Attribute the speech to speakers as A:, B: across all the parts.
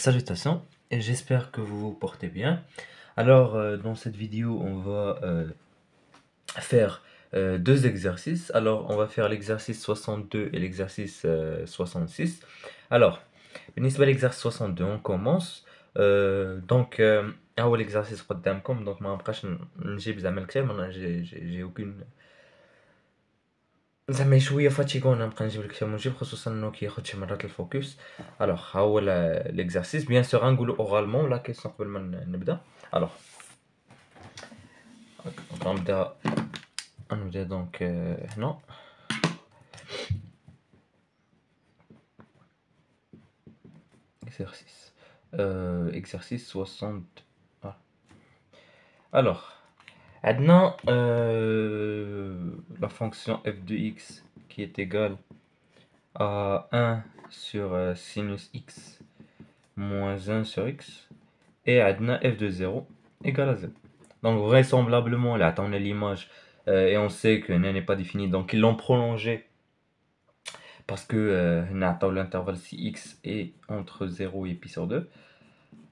A: Salutations et j'espère que vous vous portez bien. Alors, dans cette vidéo, on va faire deux exercices. Alors, on va faire l'exercice 62 et l'exercice 66. Alors, l'exercice 62, on commence. Donc, أول exercice قدامكم. Donc, ما نبقاش نجيب زعما الكتاب، ما j'ai aucune زعما شويه فاتيغون نبقى نجيب الكتاب ونجيب، خصوصا انه كياخد شي مرات الفوكس. الوغ ها هو ليكزارسيس. بيان سور غنقولو اورالمون لا كيسيون قبل ما نبدا. الوغ غنبدا دونك هنا. exercice 60. Alors, عندنا la fonction f de x qui est égale à 1 sur sinus x moins 1 sur x, et عندنا f de 0 égale à 0. Donc vraisemblablement, là, on a l'image et on sait que n n'est pas défini, donc ils l'ont prolongé parce que l'intervalle si x est entre 0 et pi sur 2.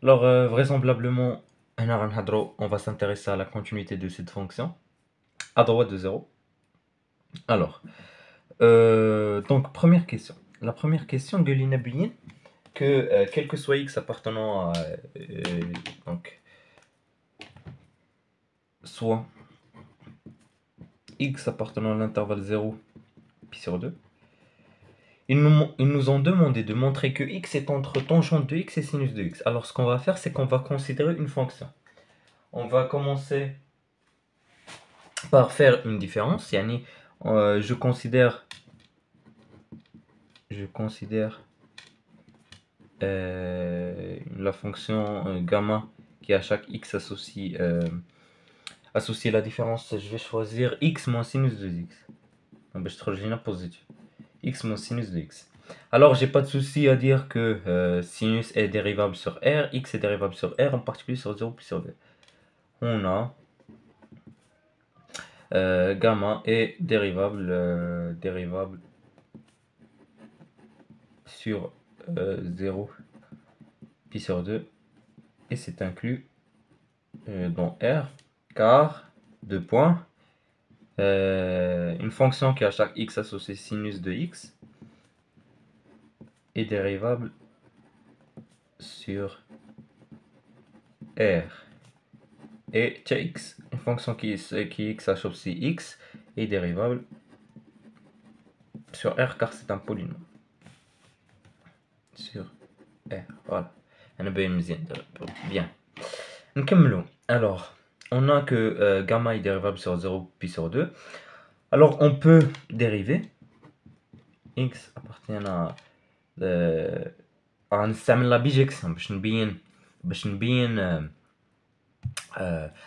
A: Alors vraisemblablement, on va s'intéresser à la continuité de cette fonction à droite de 0. Alors, donc première question. La première question de l'inabien que quel que soit x appartenant à donc soit x appartenant à l'intervalle 0 pi sur 2, ils nous ont demandé de montrer que x est entre tangente de x et sinus de x. Alors ce qu'on va faire, c'est qu'on va considérer une fonction. On va commencer par faire une différence. Yani, je considère la fonction gamma qui à chaque x associe la différence. Je vais choisir x moins sinus de x. Donc je trouve positif. X moins sinus de x. Alors j'ai pas de souci à dire que sinus est dérivable sur R, x est dérivable sur R, en particulier sur 0 puis sur 2. On a gamma est dérivable sur 0 pi sur 2, et c'est inclus dans R, car deux points, une fonction qui à chaque x associe sinus de x est dérivable sur R, et x, une fonction qui x associe x est dérivable sur R car c'est un polynôme sur R. Voilà, bien. Alors on a que gamma est dérivable sur 0 pi sur 2. Alors on peut dériver x appartient à نستعمل la bijection باش نبين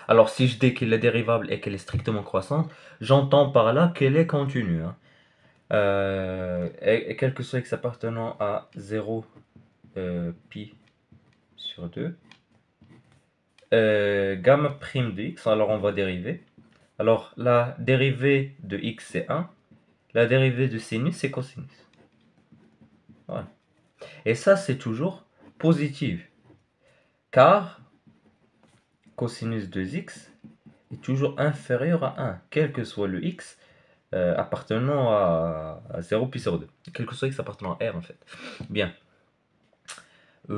A: alors si je dis qu'elle est dérivable et qu'elle est strictement croissante, j'entends par là qu'elle est continue, hein. Et quel que soit x appartenant à 0 pi sur 2, gamma prime de x, alors on va dériver. Alors la dérivée de x c'est 1, la dérivée de sinus c'est cosinus. Voilà. Et ça c'est toujours positif, car cosinus de x est toujours inférieur à 1, quel que soit le x appartenant à 0 pi sur 2. Quel que soit x appartenant à R en fait. Bien. Ce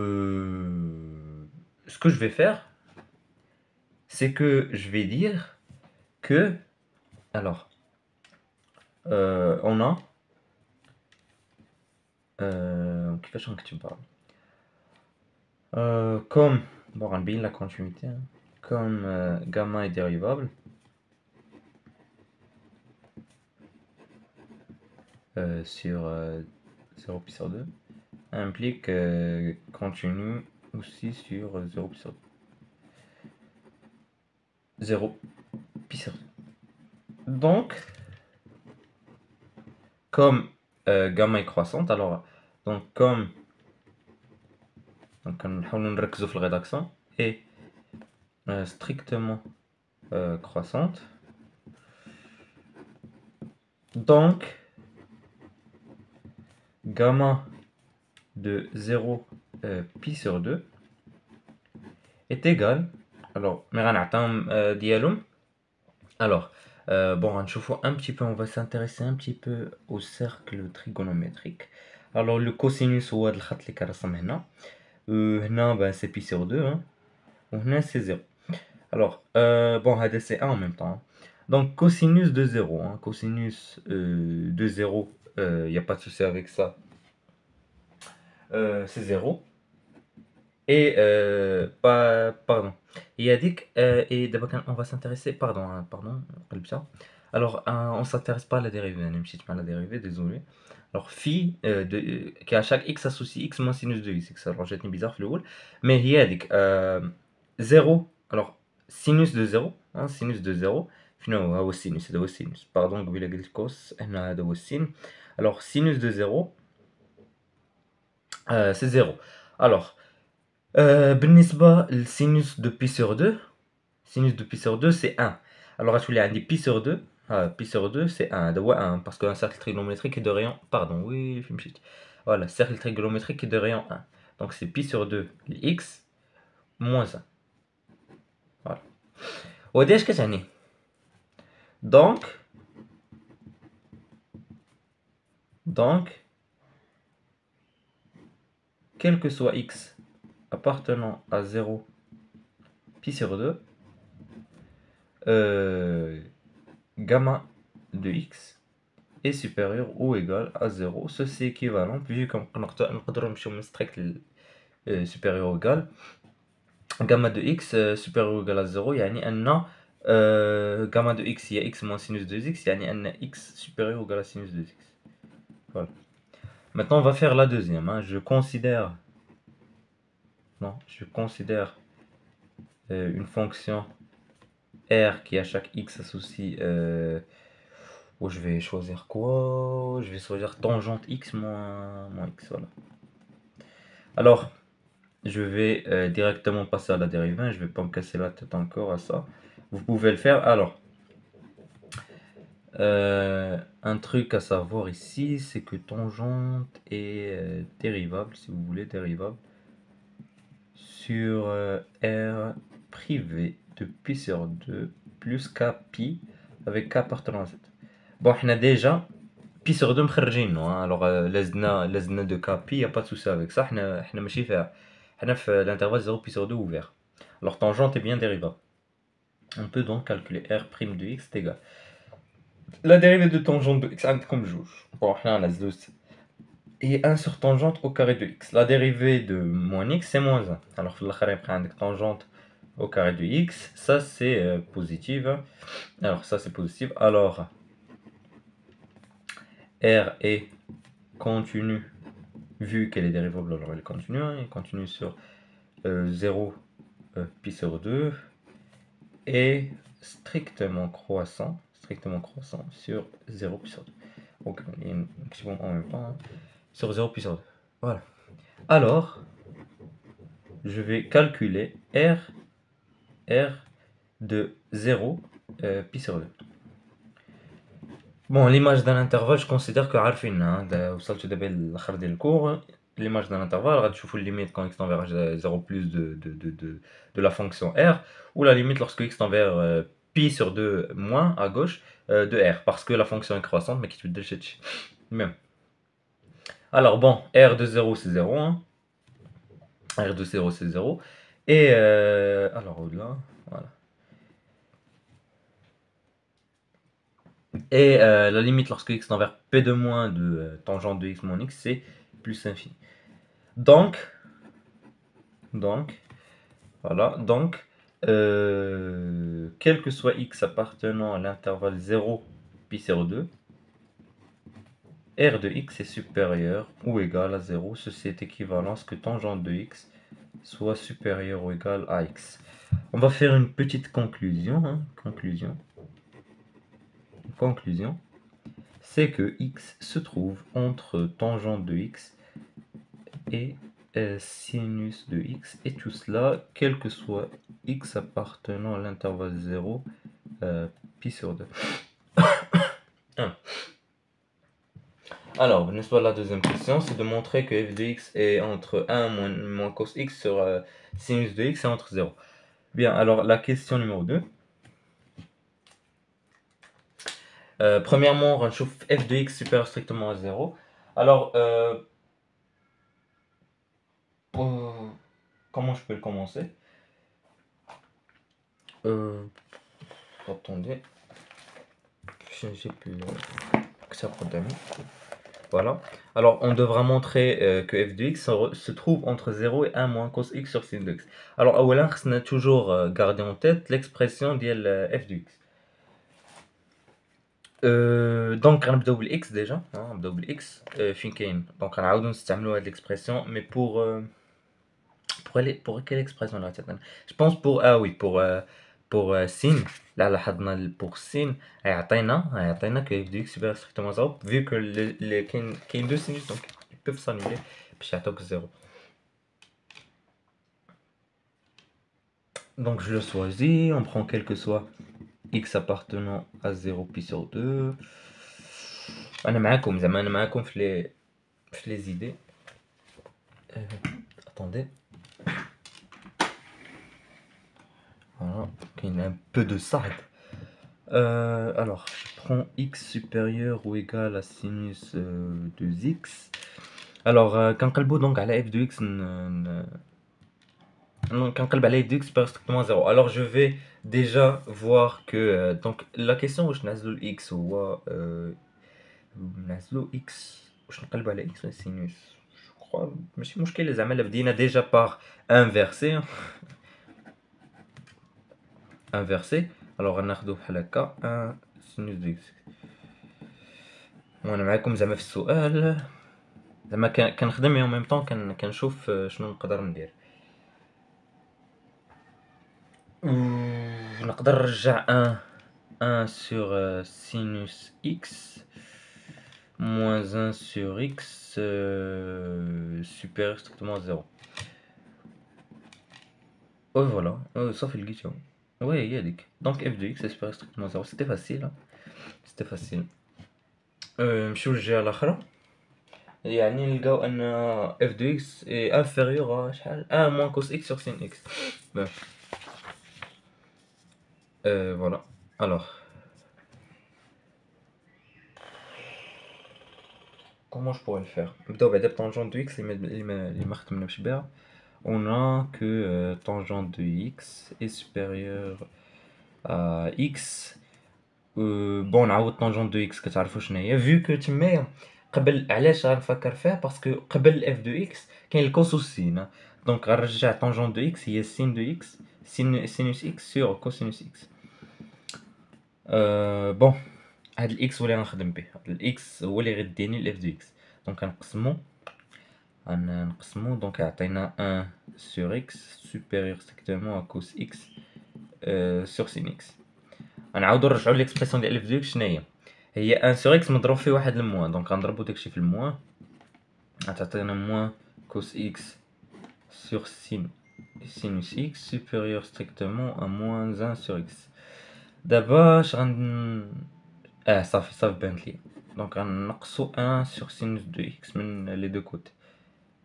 A: que je vais faire, c'est que je vais dire que, alors, on a, quelle façon que tu me parles, comme, bon, on bien la continuité, hein, comme gamma est dérivable, sur 0 pi sur 2, implique continue aussi sur 0 pi sur 2. 0 pi sur 2. Donc, comme gamma est croissante, alors donc comme نركزوا في الريداكسيون est strictement croissante, donc gamma de 0 pi sur 2 est égal. Alors, dialogue. Alors, bon, un petit peu, on va s'intéresser un petit peu au cercle trigonométrique. Alors, le cosinus هو هاد الخط اللي كرسم هنا. هنا ben, c'est pi sur 2, hein. وهنا c'est 0. Alors, bon, هذا c'est 1 en même temps, hein. Donc, cosinus de 0, hein. Cosinus de 0, il n'y a pas de souci avec ça. C'est 0. Et, pardon. Et on va s'intéresser, pardon, hein, pardon, alors, on s'intéresse pas à la dérivée, à la dérivée, désolé. Alors, phi, qui à chaque x associe x moins sinus de x. Alors, j'ai bizarre, le wall. Mais il y a 0, alors, sinus de 0, hein, sinus de 0, finalement, sinus, c'est sinus. Pardon, cos, alors, sinus de 0, c'est 0. Alors, بالنسبة للسينوس de pi sur 2, sinus de pi sur 2 c'est 1. Alors غتولي عندي pi sur 2, pi sur 2 c'est 1, هذا هو 1 parce qu'un cercle trigonométrique est de rayon, pardon, oui, فين مشيت. Voilà, cercle trigonométrique est de rayon 1. Donc c'est pi sur 2 x moins 1. Voilà. وهادي اش كتعني؟ Donc quel que soit x appartenant à 0 pi sur 2, gamma de x est supérieur ou égal à 0. Ceci est équivalent, vu qu'on peut strict supérieur ou égal, gamma de x supérieur ou égal à 0, يعني أن gamma de x هي x moins sinus de x, يعني أن x supérieur ou égal à sinus de x. Voilà. Maintenant, on va faire la deuxième, hein. Je considère une fonction r qui à chaque x associe je vais choisir quoi? Je vais choisir tangente x moins x, voilà. Alors, je vais directement passer à la dérivée, je vais pas me casser la tête encore à ça. Vous pouvez le faire. Alors, un truc à savoir ici, c'est que tangente est dérivable, si vous voulez, dérivable sur r privé de pi sur 2 plus k pi avec k appartenant à z. Bon, on a déjà pi sur 2 مخرجينه, hein. Alors لازنا de k pi, y a pas de souci avec ça. احنا ماشي فيها, احنا في l'intervalle 0 pi sur 2 ouvert. Alors tangente est bien dérivable. On peut donc calculer r' de x est égal. La dérivée de tangente de x comme juge. Bon, on a 2 et 1 sur tangente au carré de x. La dérivée de moins x c'est moins 1. Alors في الاخر يبقى عندك tangente au carré de x, ça c'est positive. Alors ça c'est positif. Alors r est continue, vu qu'elle est dérivable, alors elle est continue, hein, elle continue sur 0 pi sur 2 et strictement croissant sur 0 pi sur 2. Donc il y a une en même temps, hein, sur 0 pi sur 2. Voilà. Alors, je vais calculer r de 0 pi sur 2. Bon, l'image d'un intervalle, je considère que عارفين, وصلتوا دابا للاخر ديال الكور. L'image d'un intervalle, غتشوفوا limite quand x tend vers 0 plus de la fonction r, ou la limite lorsque x tend vers pi sur 2 moins à gauche de r, parce que la fonction est croissante, mais qui تبدل هادشي. Même. Alors bon, r de 0 c'est 0, hein. R de 0 c'est 0. Et alors là, voilà. Et la limite lorsque x tend vers p de moins de tangente de x moins x, c'est plus infini. Donc, voilà, donc, quel que soit x appartenant à l'intervalle 0 pi sur 2, r de x est supérieur ou égal à 0. Ceci est équivalent à ce que tangente de x soit supérieur ou égal à x. On va faire une petite conclusion, hein. Conclusion, c'est que x se trouve entre tangente de x et sinus de x, et tout cela quel que soit x appartenant à l'intervalle 0 pi sur 2. Alors, بالنسبة à la deuxième question, c'est de montrer que f de x est entre 1 moins cos x sur sinus de x est entre 0. Bien, alors la question numéro 2. Premièrement, on va chauffer f de x supérieur strictement à 0. Alors, comment je peux le commencer? Attendez, j'ai plus que ça problème. Voilà. Alors, on devra montrer que f de x se trouve entre 0 et 1 moins cos x sur sin de x. Alors, on a toujours garder en tête l'expression de f de x. Donc, on va x déjà. On va x. Donc, on va utiliser l'expression, mais pour quelle expression là? Je pense pour sin. Là, pour sin, يعطينا que f de x supérieur strictement à 0, vu que les deux sinus, donc ils peuvent s'annuler, puis يعطوك 0. Donc je le choisis, on prend quel que soit x appartenant à 0 pi sur 2. أنا معاكم في les idées. Attendez. Voilà, il y a un peu de sable. Alors, je prends x supérieur ou égal à sinus 2x. Alors, quand on donc à la f de x, quand on f de x supérieur strictement à 0. Alors, je vais déjà voir que donc la question où je نازلو x ou نازلو x واش نقلب على x sinus. Je crois ماشي مشكل زعما بدينا déjà par inverser. Alors on a بحال هكا 1 sinus de x. وانا معاكم زعما في السؤال زعما كنخدم et en même temps كنشوف شنو نقدر ندير. نقدر نرجع 1 sur sinus x moins 1 sur x supérieur strictement à 0. Ouais, voilà, sauf le guichon. Ouais, il y a des. Donc f de x est supérieur strictement à 0. C'était facile. Hein. C'était facile. نمشيو للجهة الأخرى. يعني نلقاو أن f de x est inférieur à شحال 1 moins cos x sur sin x. Ben. Voilà. Alors. Comment je pourrais le faire? نبداو بعدا بتangente de x اللي ما خدمناش بها. On a que tangente de x est supérieur à x. Bon, نعوض tangente de x كتعرفوا شنو هي. Vu que تمايا قبل علاش غنفكر فيها باسكو قبل f de x كاين الكوس والسين. دونك غنرجع tangente de x هي sin de x sinus x sur cosinus x. بون هاد الاكس هو اللي غنخدم به. هاد الاكس هو اللي غيديني الاف دو اكس. دونك غنقسمو دونك يعطينا 1 sur x supérieur strictement à cos x sur sin x. غنعاودو نرجعو ليكسبرسيون ديال اف دو اكس شناهي هي 1 sur x مضروب في واحد الموان. دونك غنضربو داكشي في الموان غتعطينا موان cos x sur sinus x supérieur strictement à moins 1 sur x. دابا اش صافي بانت لي. دونك غنقصو 1 sur sinus de x من لي دو كوتي.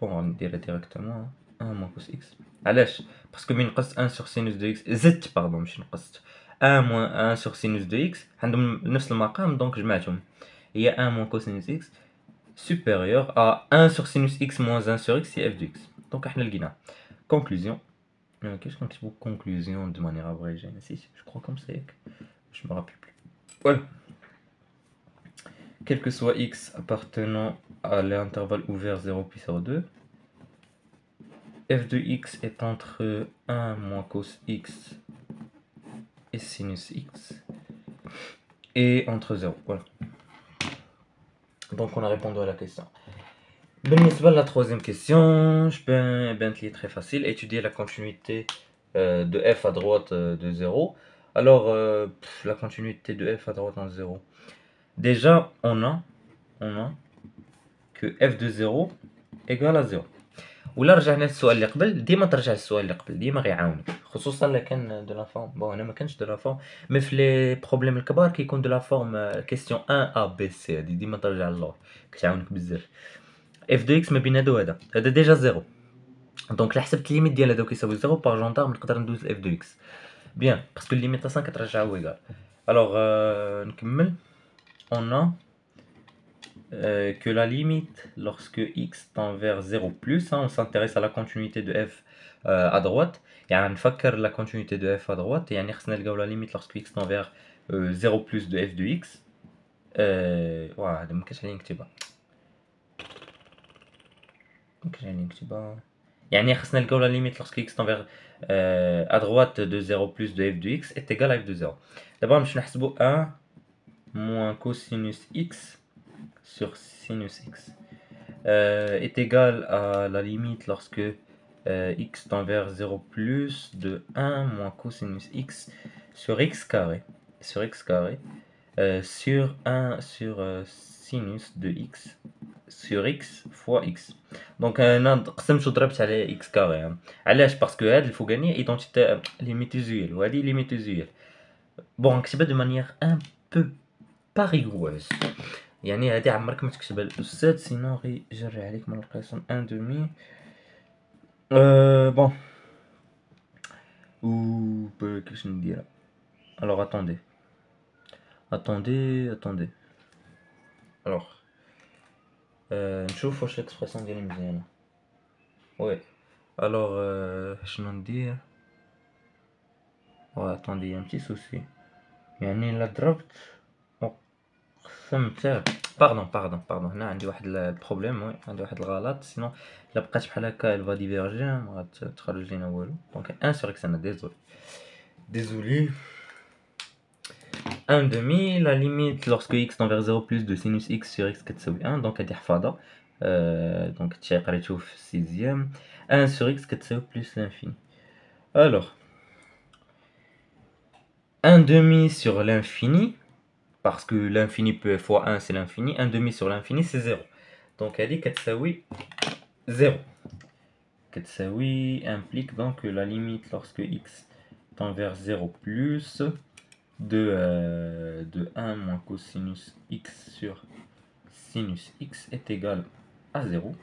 A: بون غنديرها ديريكتومون 1 moins cos x. علاش؟ باسكو ملي نقص 1 sur sinus de x زدت باردون ماشي نقصت 1 moins 1 sur sinus de x عندهم نفس المقام دونك جمعتهم هي 1 moins cosinus x supérieur à 1 sur sinus x moins 1 sur x c'est f de x. دونك احنا لقينا conclusion. Qu'est-ce qu'on dit conclusion de manière abrégée? Si, je crois comme ça. Je me rappelle plus. Voilà. Quel que soit x appartenant à l'intervalle ouvert 0 pi sur 2, f de x est entre 1 moins cos x et sinus x et entre 0. Voilà. Donc on a répondu à la question. بالنسبة à la troisième question, je peux très facile, étudier la continuité de f à droite de 0. Alors, la continuité de f à droite en 0. Déjà, on a que f de 0 égale à 0. ولا رجعنا للسؤال اللي قبل ديما ترجع للسؤال اللي قبل ديما غيعاونك خصوصا الا كان دو لا فورم بون انا ما كانش دو لا فورم مي في لي بروبليم الكبار كيكون دو لا فورم كيستيون 1 ا بي سي هادي ديما ترجع للور كتعاونك بزاف اف دو اكس ما بين هادو هذا ديجا زيرو دونك لا حسبت الليميت ديال هذا كيساوي زيرو باغ جونتارم نقدر ندوز اف دو اكس بيان باسكو الليميتاسيون كترجع هو ايكال الوغ نكمل on a que la limite lorsque x tend vers 0 plus, hein, on s'intéresse à la continuité de f à droite, يعني نفكر la continuité de f à droite, يعني خصنا نلقاو la limite lorsque x tend vers 0 plus de f de x. واه هذا مكانش عليه نكتبها يعني خصنا نلقاو la limite lorsque x tend vers à droite de 0 plus de f de x est égal à f de 0. D'abord باش نحسبو 1 moins cosinus x sur sinus x est égal à la limite lorsque x tend vers 0 plus de 1 moins cosinus x sur x carré sur 1 sur sinus de x sur x fois x. Donc انا قسمت وضربت على x carré علاش باسكو هاد الفوقانيه ايدونتيتي ليميت usuel وهادي ليميت usuel بون نكتبها دو مانيير ان بو با ريغوز يعني هادي عمرك ما تكتبها الاستاذ سينو غيجري عليك من القسم ان دومي بون ou كيفاش نديرها alors attendez alors نشوف واش ليكسبرسيون ديالي مزيانه وي alors شنو ندير attendez un petit souci يعني الا ضربت قسمت باردون هنا عندي واحد البروبليم وي عندي واحد الغلط سينو الا بقات بحال هكا الفا ديفيرجي ما غتخرج لينا والو دونك 1 sur x انا désolé 1 demi la limite lorsque x tend vers 0 plus de sinus x sur x كتساوي 1 دونك هادي حفاظه دونك هادشي قريتو في 6ème 1 sur x كتساوي plus l'infini alors 1 demi sur l'infini parce que l'infini peut fois 1 c'est l'infini 1 demi sur l'infini c'est 0 donc هادي كتساوي 0 كتساوي implique donc que la limite lorsque x tend vers 0 plus de 1 moins cosinus x sur sinus x est égal à 0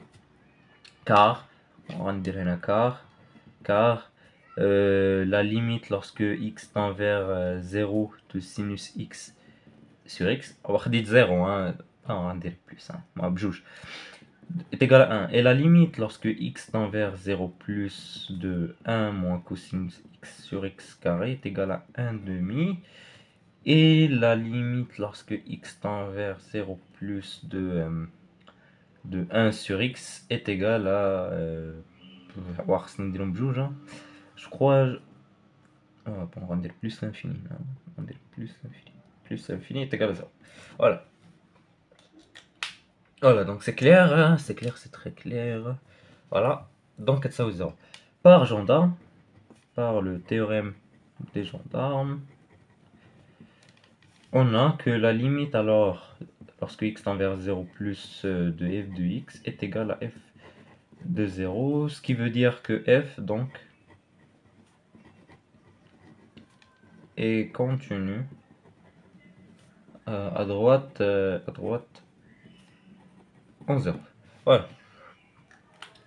A: car on va dire هنا car la limite lorsque x tend vers 0 de sinus x sur x on va dire 0 hein on va dire plus hein moi بجوج est égal à 1 et la limite lorsque x tend vers 0 plus de 1 moins cosinus x sur x carré est égal à 1 demi et la limite lorsque x tend vers 0 plus de 1 sur x est égal à je crois on va dire plus l'infini on va dire plus l'infini est égal à 0 voilà donc c'est clair hein, c'est très clair voilà donc ça aux 0 par le théorème des gendarmes on a que la limite alors lorsque x tend vers 0 plus de f de x est égal à f de 0 ce qui veut dire que f donc est continu à droite en 0 voilà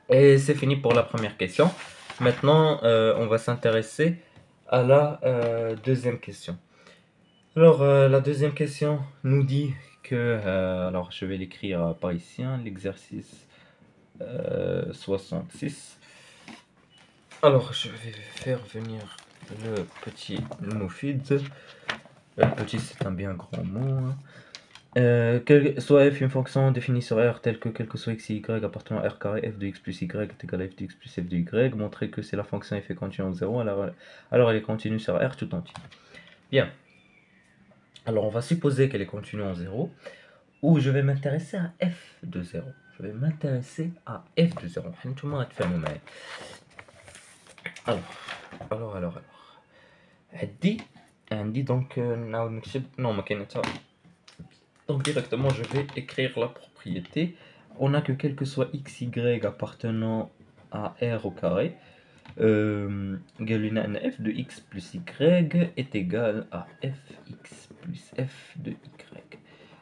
A: et c'est fini pour la première question maintenant on va s'intéresser à la deuxième question alors la deuxième question nous dit que alors je vais l'écrire par ici hein, l'exercice 66 alors je vais faire venir le petit Moufid petit c'est un bien grand mot hein. Soit f une fonction définie sur R telle que quel que soit x et y appartenant à R carré f de x plus y est égal à f de x plus f de y, montrer que si la fonction f est continue en 0 alors elle est continue sur R tout entier. Bien, alors on va supposer qu'elle est continue en 0 ou je vais m'intéresser à f de 0 alors عندي donc نعاود نكتب non ما كاين حتى donc directement je vais écrire la propriété on a que quel que soit x y appartenant à R au carré. قالوا لنا أن f de x plus y est égal à fx plus f de y.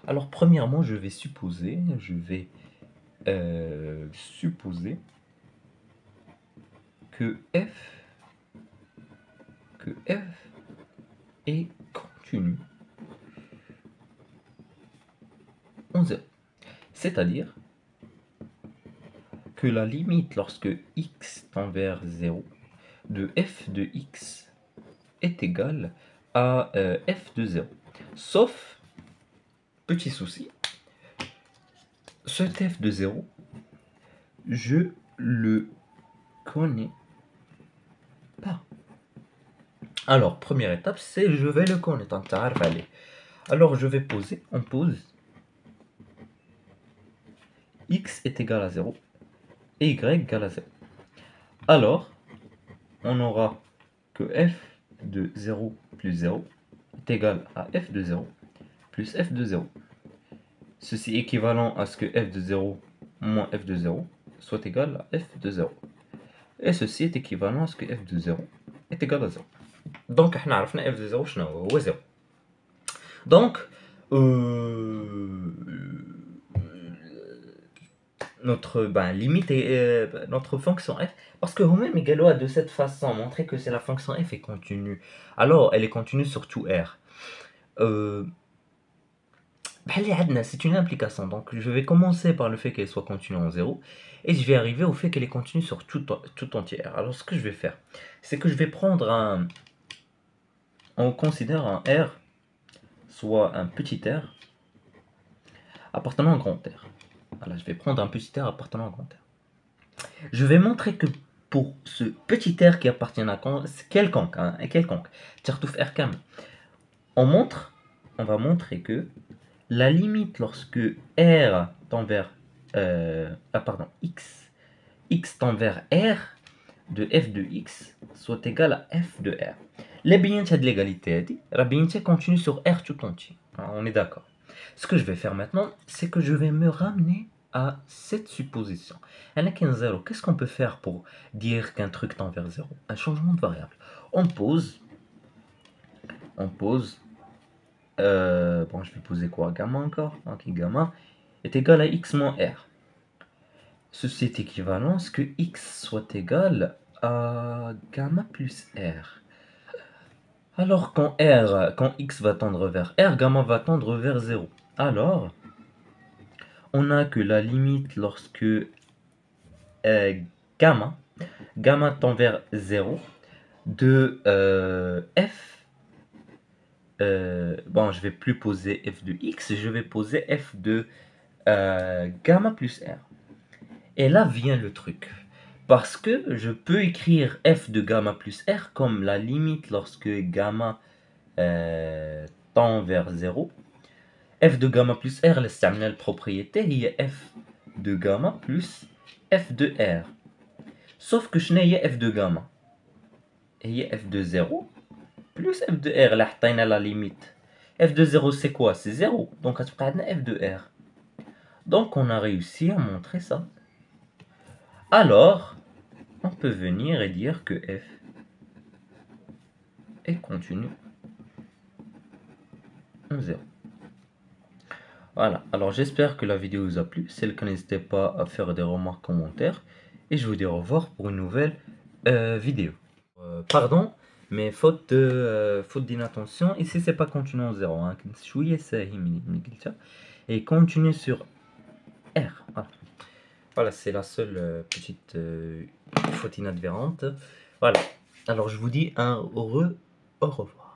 A: Alors premièrement, je vais supposer que f est continu en 0. C'est-à-dire que la limite lorsque x tend vers 0 de f de x est égale à f de 0. Sauf, petit souci, cet f de 0, je le connais pas. Alors, première étape, c'est je vais le connaître. Alors, je vais poser, on pose x est égal à 0 et y égale à 0. Alors, on aura que f de 0 plus 0 est égal à f de 0 plus f de 0. Ceci est équivalent à ce que f de 0 moins f de 0 soit égal à f de 0. Et ceci est équivalent à ce que f de 0 est égal à 0. Donc, احنا عرفنا f de 0 شنو هو 0. Donc, notre limite est notre fonction f, parce que vous-même égalois de cette façon, montrer que c'est la fonction f est continue. Alors, elle est continue sur tout R. C'est une implication, donc je vais commencer par le fait qu'elle soit continue en 0, et je vais arriver au fait qu'elle est continue sur tout entier R. Alors, ce que je vais faire, c'est que je vais prendre on considère un R, soit un petit R, appartenant à un grand R. Voilà, je vais prendre un petit R appartenant à un grand R. Je vais montrer que pour ce petit R qui appartient à quelconque, Tchertouf R Kam, on va montrer que la limite lorsque R tend vers x tend vers R de f de x soit égal à f de R. Les billets de l'égalité, la billet continue sur R tout entier. On est d'accord. Ce que je vais faire maintenant, c'est que je vais me ramener à cette supposition. Qu'est-ce qu'on peut faire pour dire qu'un truc tend vers 0? Un changement de variable. On pose. Je vais poser quoi? Gamma encore. Ok, gamma est égal à x moins R. Ceci est équivalent à ce que x soit égal à gamma plus R. Alors quand x va tendre vers R, gamma va tendre vers 0. Alors, on a que la limite lorsque gamma tend vers 0 de f, je vais plus poser f de x, je vais poser f de gamma plus R. Et là vient le truc. Parce que je peux écrire f de gamma plus R comme la limite lorsque gamma tend vers 0. f de gamma plus R, la propriété, il y a f de gamma plus f de R. Sauf que je n'ai f de gamma. Et il y a f de 0 plus f de R. Là, on a la limite. f de 0, c'est quoi? C'est 0. Donc, on a f de R. Donc, on a réussi à montrer ça. Alors, on peut venir et dire que f est continu en 0. Voilà, alors j'espère que la vidéo vous a plu. Si c'est le cas, n'hésitez pas à faire des remarques, commentaires. Et je vous dis au revoir pour une nouvelle vidéo. Pardon, mais faute d'inattention, ici c'est pas continu en 0. Hein. Et continue sur R. Voilà, c'est la seule petite faute inadvertante. Voilà, alors je vous dis au revoir.